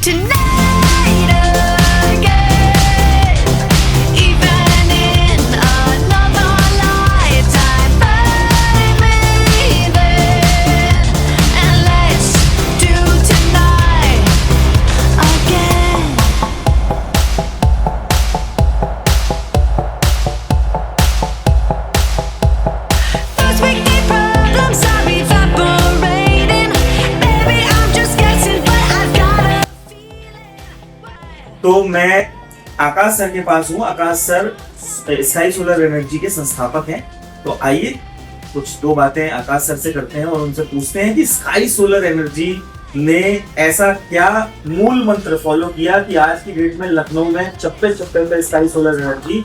tonight again. Even in another lifetime, find me there. And let's do tonight again. First we need problems are evaporating. Baby, I'm just guessing, but I've got a feeling. तो मैं आकाश sir के पास हूँ। आकाश sir sky solar energy के संस्थापक हैं। तो आइए कुछ दो बातें आकाश सर से करते हैं और उनसे पूछते हैं कि स्काई सोलर एनर्जी ने ऐसा क्या मूल मंत्र फॉलो किया कि आज की डेट में लखनऊ में चप्पे चप्पे पे स्काई सोलर एनर्जी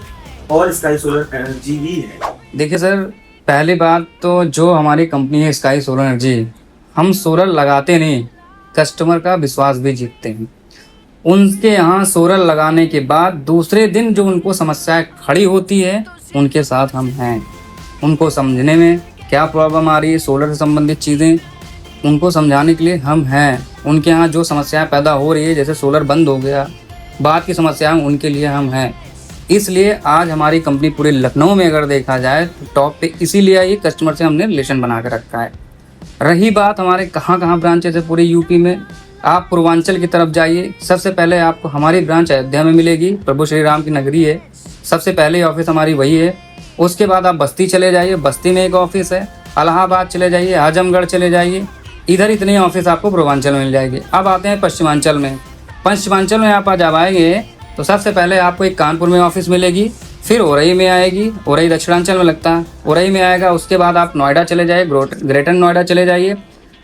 और स्काई सोलर एनर्जी भी है। देखिए सर, पहली बात तो जो हमारी कंपनी है स्काई सोलर एनर्जी, हम सोलर लगाते नहीं, कस्टमर का विश्वास भी जीतते हैं। उनके यहाँ सोलर लगाने के बाद दूसरे दिन जो उनको समस्याएं खड़ी होती है, उनके साथ हम हैं। उनको समझने में क्या प्रॉब्लम आ रही है, सोलर से संबंधित चीज़ें उनको समझाने के लिए हम हैं। उनके यहाँ जो समस्याएं पैदा हो रही है, जैसे सोलर बंद हो गया, बाद की समस्याएं, उनके लिए हम हैं। इसलिए आज हमारी कंपनी पूरे लखनऊ में अगर देखा जाए तो टॉप पे इसीलिए आई, कस्टमर से हमने रिलेशन बना के रखा है। रही बात हमारे कहाँ कहाँ ब्रांचेज है पूरे यूपी में, आप पूर्वांचल की तरफ जाइए, सबसे पहले आपको हमारी ब्रांच अयोध्या में मिलेगी। प्रभु श्री राम की नगरी है, सबसे पहले ऑफिस हमारी वही है। उसके बाद आप बस्ती चले जाइए, बस्ती में एक ऑफिस है। इलाहाबाद चले जाइए, आजमगढ़ चले जाइए, इधर इतनी ऑफिस आपको पूर्वांचल में मिल जाएगी। अब आते हैं पश्चिमांचल में। पश्चिमांचल में आप जब आएंगे तो सबसे पहले आपको एक कानपुर में ऑफिस मिलेगी, फिर औरई में आएगी, औरई दक्षिणांचल में लगता है, औरई में आएगा। उसके बाद आप नोएडा चले जाइए, ग्रेटर नोएडा चले जाइए,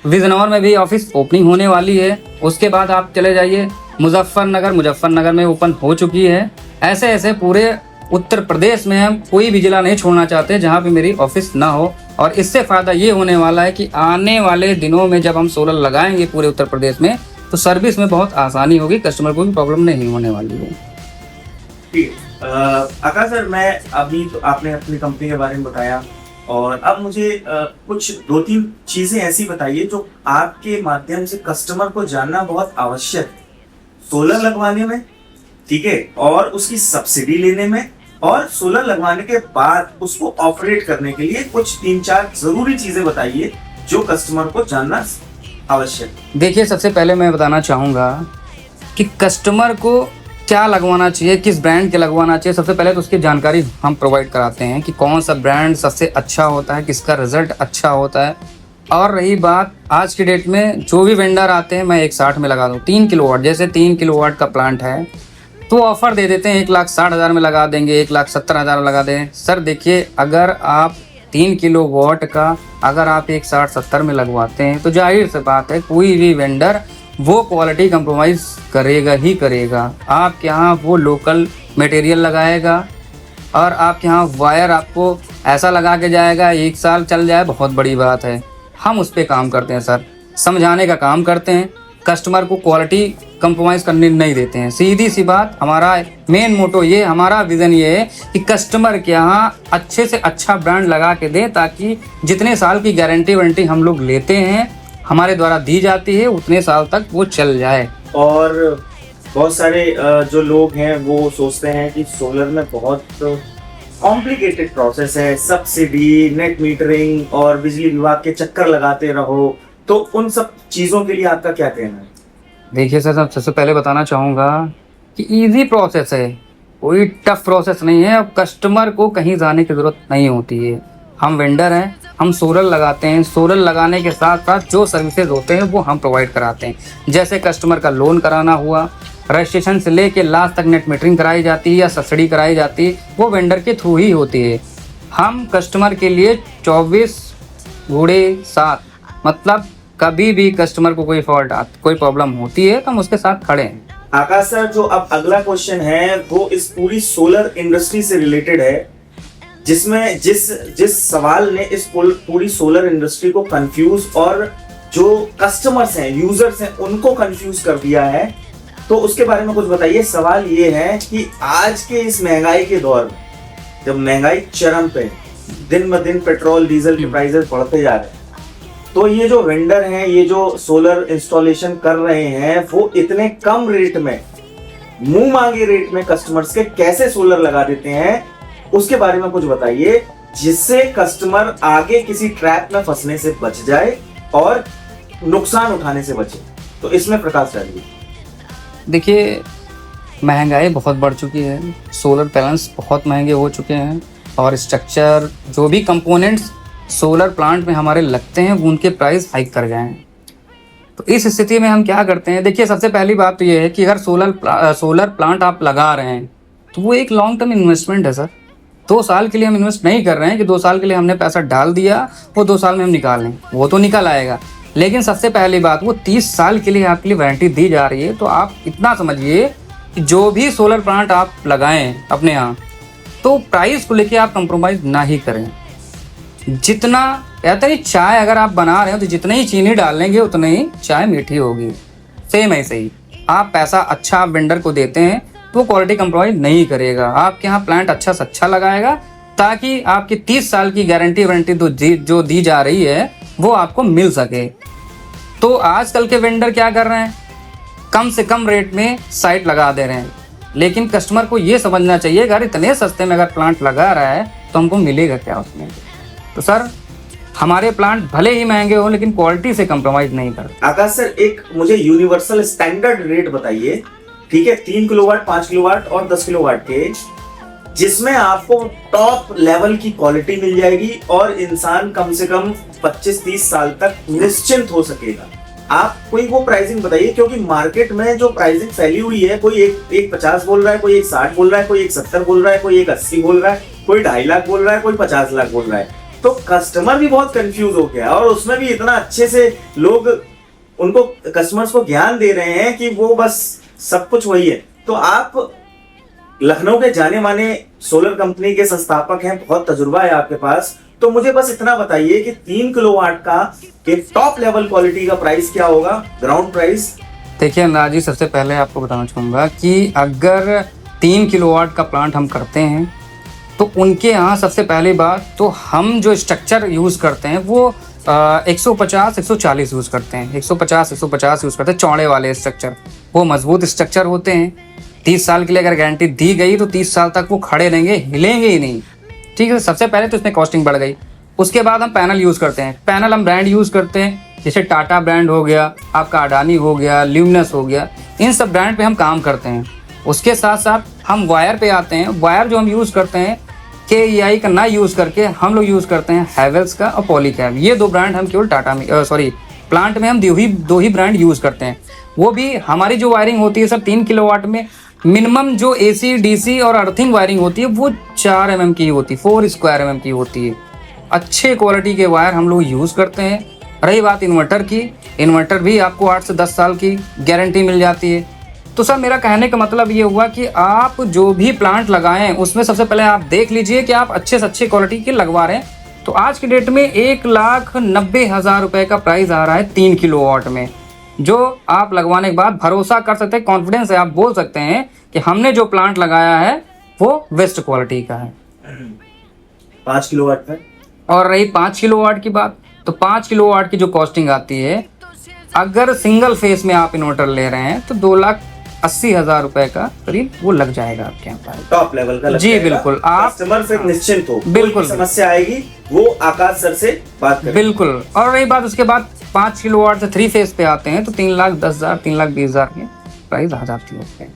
बिजनौर में भी ऑफिस ओपनिंग होने वाली है। उसके बाद आप चले जाइए मुजफ्फरनगर, मुजफ्फरनगर में ओपन हो चुकी है। ऐसे ऐसे पूरे उत्तर प्रदेश में हम कोई भी जिला नहीं छोड़ना चाहते जहाँ पे मेरी ऑफिस ना हो। और इससे फ़ायदा ये होने वाला है कि आने वाले दिनों में जब हम सोलर लगाएंगे पूरे उत्तर प्रदेश में, तो सर्विस में बहुत आसानी होगी, कस्टमर को भी प्रॉब्लम नहीं होने वाली है। ठीक है आकाश सर, मैं अभी तो आपने अपनी कंपनी के बारे में बताया और अब मुझे कुछ दो तीन चीजें ऐसी बताइए जो आपके माध्यम से कस्टमर को जानना बहुत आवश्यक है, सोलर लगवाने में, ठीक है, और उसकी सब्सिडी लेने में, और सोलर लगवाने के बाद उसको ऑपरेट करने के लिए कुछ तीन चार जरूरी चीजें बताइए जो कस्टमर को जानना आवश्यक है। देखिए, सबसे पहले मैं बताना चाहूँगा कि कस्टमर को क्या लगवाना चाहिए, किस ब्रांड के लगवाना चाहिए। सबसे पहले तो उसकी जानकारी हम प्रोवाइड कराते हैं कि कौन सा ब्रांड सबसे अच्छा होता है, किसका रिजल्ट अच्छा होता है। और रही बात आज की डेट में जो भी वेंडर आते हैं, मैं 160 में लगा दूँ 3 किलोवाट, जैसे 3 किलोवाट का प्लांट है तो ऑफ़र दे देते हैं 1,60,000 में लगा देंगे, 1,70,000 में लगा दें। सर देखिए, अगर आप 3 किलोवाट का अगर आप 1,60-70 में लगवाते हैं तो जाहिर सी बात है कोई भी वेंडर वो क्वालिटी कंप्रोमाइज़ करेगा ही करेगा। आपके यहाँ वो लोकल मटेरियल लगाएगा और आपके यहाँ वायर आपको ऐसा लगा के जाएगा 1 साल चल जाए, बहुत बड़ी बात है। हम उस पर काम करते हैं सर, समझाने का काम करते हैं, कस्टमर को क्वालिटी कंप्रोमाइज़ करने नहीं देते हैं। सीधी सी बात, हमारा मेन मोटो ये, हमारा विज़न ये है कि कस्टमर के यहाँ अच्छे से अच्छा ब्रांड लगा के दें, ताकि जितने साल की गारंटी वारंटी हम लोग लेते हैं, हमारे द्वारा दी जाती है, उतने साल तक वो चल जाए। और बहुत सारे जो लोग हैं वो सोचते हैं कि सोलर में बहुत कॉम्प्लिकेटेड प्रोसेस है, सब्सिडी, नेट मीटरिंग और बिजली विभाग के चक्कर लगाते रहो, तो उन सब चीज़ों के लिए आपका क्या कहना है? देखिए सर, सबसे पहले बताना चाहूँगा कि इजी प्रोसेस है, कोई टफ प्रोसेस नहीं है। अब कस्टमर को कहीं जाने की ज़रूरत नहीं होती है। हम वेंडर हैं, हम सोलर लगाते हैं, सोलर लगाने के साथ साथ जो सर्विसेज होते हैं वो हम प्रोवाइड कराते हैं। जैसे कस्टमर का लोन कराना हुआ, रजिस्ट्रेशन से लेके लास्ट तक नेट मीटरिंग कराई जाती है या सब्सिडी कराई जाती है, वो वेंडर के थ्रू ही होती है। हम कस्टमर के लिए 24/7, मतलब कभी भी कस्टमर को कोई फॉल्ट कोई प्रॉब्लम होती है तो हम उसके साथ खड़े हैं। आकाश सर, जो अब अगला क्वेश्चन है वो इस पूरी सोलर इंडस्ट्री से रिलेटेड है, जिसमें जिस सवाल ने इस पूरी सोलर इंडस्ट्री को कंफ्यूज और जो कस्टमर्स हैं, यूजर्स हैं, उनको कंफ्यूज कर दिया है, तो उसके बारे में कुछ बताइए। सवाल ये है कि आज के इस महंगाई के दौर में, जब महंगाई चरम पे, दिन ब दिन पेट्रोल डीजल के प्राइसेस बढ़ते जा रहे हैं, तो ये जो वेंडर हैं, ये जो सोलर इंस्टॉलेशन कर रहे हैं, वो इतने कम रेट में, मुंह मांगे रेट में कस्टमर्स के कैसे सोलर लगा देते हैं, उसके बारे में कुछ बताइए, जिससे कस्टमर आगे किसी ट्रैप में फंसने से बच जाए और नुकसान उठाने से बचे। तो इसमें प्रकाश डालिए। देखिए, महंगाई बहुत बढ़ चुकी है, सोलर पैनल्स बहुत महंगे हो चुके हैं और स्ट्रक्चर, जो भी कंपोनेंट्स सोलर प्लांट में हमारे लगते हैं, वो उनके प्राइस हाइक कर गए हैं। तो इस स्थिति में हम क्या करते हैं, देखिए सबसे पहली बात तो ये है कि अगर सोलर प्लांट आप लगा रहे हैं तो वो एक लॉन्ग टर्म इन्वेस्टमेंट है सर। 2 साल के लिए हम इन्वेस्ट नहीं कर रहे हैं कि 2 साल के लिए हमने पैसा डाल दिया, वो 2 साल में हम निकाल लें, वो तो निकल आएगा। लेकिन सबसे पहली बात, वो 30 साल के लिए आपके लिए वारंटी दी जा रही है। तो आप इतना समझिए कि जो भी सोलर प्लांट आप लगाएं अपने यहाँ, तो प्राइस को लेके आप कंप्रोमाइज़ ना ही करें। जितना कहते हैं, चाय अगर आप बना रहे हो तो जितनी ही चीनी डालेंगे उतनी ही चाय मीठी होगी। सेम ऐसे ही आप पैसा अच्छा आप वेंडर को देते हैं तो वो क्वालिटी कंप्रोमाइज नहीं करेगा, आपके यहाँ प्लांट अच्छा से अच्छा लगाएगा, ताकि आपकी 30 साल की गारंटी वारंटी जो दी जा रही है वो आपको मिल सके। तो आजकल के वेंडर क्या कर रहे हैं, कम से कम रेट में साइट लगा दे रहे हैं। लेकिन कस्टमर को ये समझना चाहिए, अगर इतने सस्ते में अगर प्लांट लगा रहा है तो हमको मिलेगा क्या उसमें। तो सर, हमारे प्लांट भले ही महंगे हो लेकिन क्वालिटी से कंप्रोमाइज नहीं करते। आकाश सर, एक मुझे यूनिवर्सल स्टैंडर्ड रेट बताइए, ठीक है, 3 किलोवाट, 5 किलोवाट और 10 किलोवाट के, जिसमें आपको टॉप लेवल की क्वालिटी मिल जाएगी और इंसान कम से कम 25-30 साल तक निश्चिंत हो सकेगा। आप कोई वो प्राइसिंग बताइए, क्योंकि मार्केट में जो प्राइसिंग फैली हुई है, कोई एक 50 बोल रहा है, कोई एक 60 बोल रहा है, कोई एक 70 बोल रहा है, कोई एक 80 बोल रहा है, कोई 2.5 लाख बोल रहा है, कोई 50 लाख बोल रहा है। तो कस्टमर भी बहुत कंफ्यूज हो गया, और उसमें भी इतना अच्छे से लोग उनको कस्टमर्स को ज्ञान दे रहे हैं कि वो बस सब कुछ वही है। तो आप लखनऊ के जाने माने सोलर कंपनी के संस्थापक हैं, बहुत तजुर्बा है आपके पास, तो मुझे बस इतना बताइए कि 3 किलोवाट का एक टॉप लेवल क्वालिटी का प्राइस क्या होगा, ग्राउंड प्राइस। देखिए अनुराग जी, सबसे पहले आपको बताना चाहूँगा कि अगर 3 किलोवाट का प्लांट हम करते हैं तो उनके यहाँ सबसे पहली बात तो हम जो स्ट्रक्चर यूज़ करते हैं वो 150-140 यूज़ करते हैं। 150-150 यूज़ करते हैं, चौड़े वाले स्ट्रक्चर, वो मजबूत स्ट्रक्चर होते हैं। 30 साल के लिए अगर गारंटी दी गई तो 30 साल तक वो खड़े रहेंगे, हिलेंगे ही नहीं। ठीक है, सबसे पहले तो इसमें कॉस्टिंग बढ़ गई। उसके बाद हम पैनल यूज़ करते हैं। पैनल हम ब्रांड यूज़ करते हैं, जैसे टाटा ब्रांड हो गया, आपका अडानी हो गया, ल्यूमिनस हो गया, इन सब ब्रांड पे हम काम करते हैं। उसके साथ साथ हम वायर पे आते हैं। वायर जो हम यूज़ करते हैं, KEI का ना यूज़ करके हम लोग यूज़ करते हैं हैवेल्स का और पॉलीकैब। ये 2 ब्रांड हम केवल प्लांट में हम दो ही ब्रांड यूज़ करते हैं। वो भी हमारी जो वायरिंग होती है सर 3 किलोवाट में, मिनिमम जो AC DC और अर्थिंग वायरिंग होती है वो 4 mm की होती है, 4 स्क्वायर mm की होती है। अच्छे क्वालिटी के वायर हम लोग यूज़ करते हैं। रही बात इन्वर्टर की, इन्वर्टर भी आपको 8 से 10 साल की गारंटी मिल जाती है। तो सर, मेरा कहने का मतलब ये हुआ कि आप जो भी प्लांट लगाएं उसमें सबसे पहले आप देख लीजिए कि आप अच्छे से अच्छे क्वालिटी के लगवा रहे हैं। तो आज की डेट में 1,90,000 रुपये का प्राइस आ रहा है 3 किलोवाट में, जो आप लगवाने के बाद भरोसा कर सकते हैं, कॉन्फिडेंस है, आप बोल सकते हैं कि हमने जो प्लांट लगाया है वो बेस्ट क्वालिटी का है। 5 किलोवाट में। और रही 5 किलोवाट की बात, तो 5 किलोवाट की जो कॉस्टिंग आती है, अगर सिंगल फेस में आप इन्वर्टर ले रहे हैं तो 2,80,000 रुपए का करीब वो लग जाएगा आपके यहाँ पर, टॉप लेवल का लग जी जाएगा। बिल्कुल। आप कस्टमर से निश्चिंत हो, बिल्कुल कोई समस्या आएगी वो आकाश सर से बात करें। बिल्कुल। और रही बात उसके बाद 5 किलोवाट से 3 फेस पे आते हैं तो 3,10,000 3,20,000 की प्राइस आ जाती है।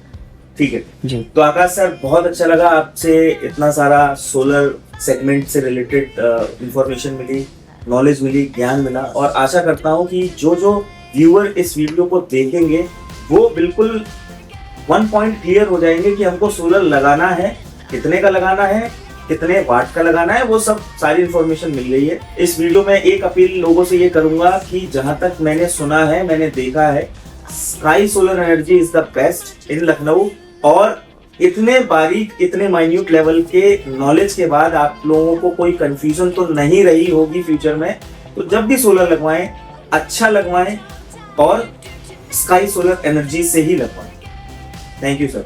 ठीक है जी। तो आकाश सर, बहुत अच्छा लगा आपसे इतना सारा सोलर सेगमेंट से रिलेटेड इंफॉर्मेशन मिली, नॉलेज मिली, ज्ञान मिला, और आशा करता हूँ कि जो व्यूअर इस वीडियो को देखेंगे वो बिल्कुल 1 पॉइंट क्लियर हो जाएंगे कि हमको सोलर लगाना है, कितने का लगाना है, कितने वाट का लगाना है, वो सब सारी इंफॉर्मेशन मिल गई है। इस वीडियो में एक अपील लोगों से ये करूंगा कि जहां तक मैंने सुना है, मैंने देखा है, sky solar energy is the best in Lucknow. और इतने बारीक, इतने माइन्यूट लेवल के नॉलेज के बाद आप लोगों को कोई कंफ्यूजन तो नहीं रही होगी फ्यूचर में। तो जब भी सोलर लगवाएं, अच्छा लगवाएं और स्काई सोलर एनर्जी से ही लगवाएं। Thank you sir.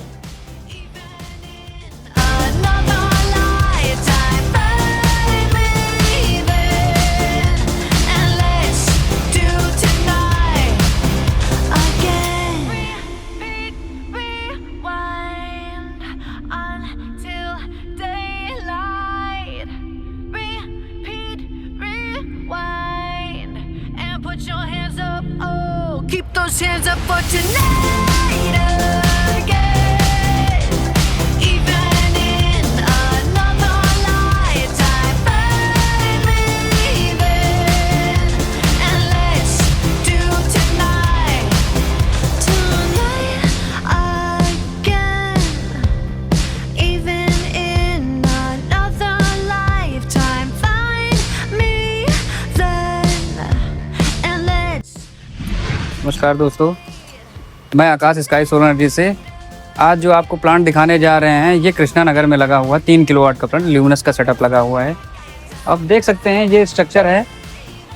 Another lifetime, baby, and let's chance up for tonight again. Even in another lifetime, find me then, and let's do tonight again. Even in another lifetime, find me then, and let's. नमस्कार दोस्तों, मैं आकाश sky solar energy से आज जो आपको plant दिखाने जा रहे हैं ये कृष्णा नगर में लगा हुआ 3 किलोवाट का प्लांट ल्यूमिनस का सेटअप लगा हुआ है। अब देख सकते हैं ये स्ट्रक्चर है,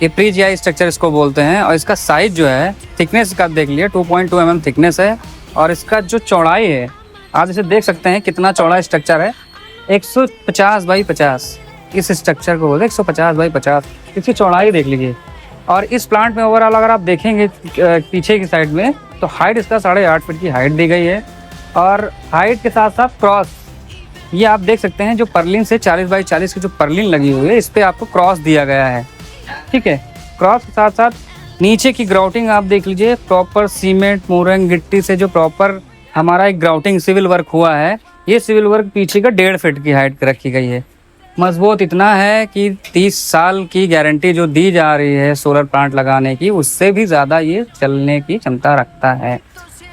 ये प्री जीआई स्ट्रक्चर इसको बोलते हैं और इसका साइज़ जो है थिकनेस का देख लिए 2.2 mm थिकनेस है और इसका जो चौड़ाई है आप इसे देख सकते हैं कितना चौड़ा स्ट्रक्चर है 150 बाई 50। इस स्ट्रक्चर को बोलते हैं 150 बाई 50, इसकी चौड़ाई देख लीजिए। और इस प्लांट में ओवरऑल अगर आप देखेंगे पीछे की साइड में तो हाइट इसका 8.5 फीट की हाइट दी गई है और हाइट के साथ साथ क्रॉस ये आप देख सकते हैं जो पर्लिन से 40 बाई 40 की जो पर्लिन लगी हुई है इस पर आपको क्रॉस दिया गया है। ठीक है, क्रॉस के साथ साथ नीचे की ग्राउटिंग आप देख लीजिए, प्रॉपर सीमेंट मोरंग गिट्टी से जो प्रॉपर हमारा एक ग्राउटिंग सिविल वर्क हुआ है, ये सिविल वर्क पीछे का 1.5 फीट की हाइट रखी गई है। मजबूत इतना है कि 30 साल की गारंटी जो दी जा रही है सोलर प्लांट लगाने की उससे भी ज़्यादा ये चलने की क्षमता रखता है।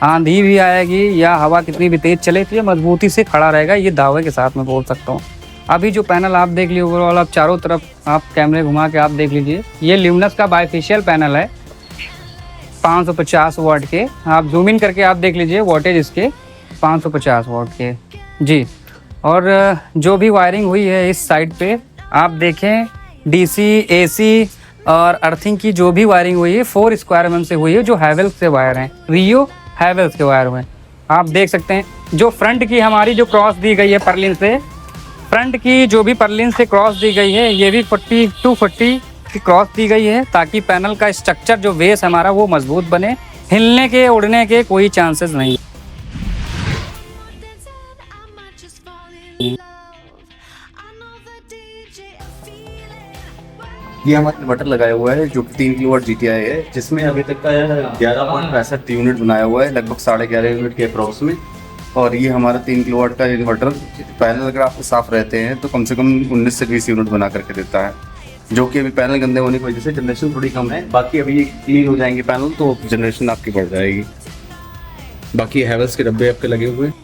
आंधी भी आएगी या हवा कितनी भी तेज़ चले तो ये मजबूती से खड़ा रहेगा, ये दावे के साथ मैं बोल सकता हूँ। अभी जो पैनल आप देख लीजिए ओवरऑल आप चारों तरफ आप कैमरे घुमा के आप देख लीजिए, ये ल्यूमिनस का बाइफेशियल पैनल है 550 वाट के। आप जूम इन करके आप देख लीजिए वोल्टेज इसके 550 वाट के जी। और जो भी वायरिंग हुई है इस साइड पे आप देखें डीसी एसी और अर्थिंग की जो भी वायरिंग हुई है 4 स्क्वायर mm से हुई है जो हैवेल्स से वायर हैं, रियो हैवेल्स के वायर हुए हैं। आप देख सकते हैं जो फ्रंट की हमारी जो क्रॉस दी गई है पर्लिन से, फ्रंट की जो भी पर्लिन से क्रॉस दी गई है ये भी 40 की क्रॉस दी गई है ताकि पैनल का स्ट्रक्चर जो बेस हमारा वो मजबूत बने, हिलने के उड़ने के कोई चांसेस नहीं। ये हमारा इन्वर्टर लगाया हुआ है जो कि 3 किलोवाट GTI है, जिसमें अभी तक का 11.65 यूनिट बनाया हुआ है, लगभग 11.5 यूनिट के अप्रॉक्स में। और ये हमारा 3 किलोवाट का इन्वर्टर पैनल अगर आपके साफ रहते हैं तो कम से कम 19 से 20 यूनिट बना करके देता है, जो कि अभी पैनल गंदे होने की वजह से जनरेशन थोड़ी कम है। बाकी अभी क्लीन हो जाएंगे पैनल तो जनरेशन आपकी बढ़ जाएगी। बाकी हैवेल्स के डब्बे आपके लगे हुए हैं।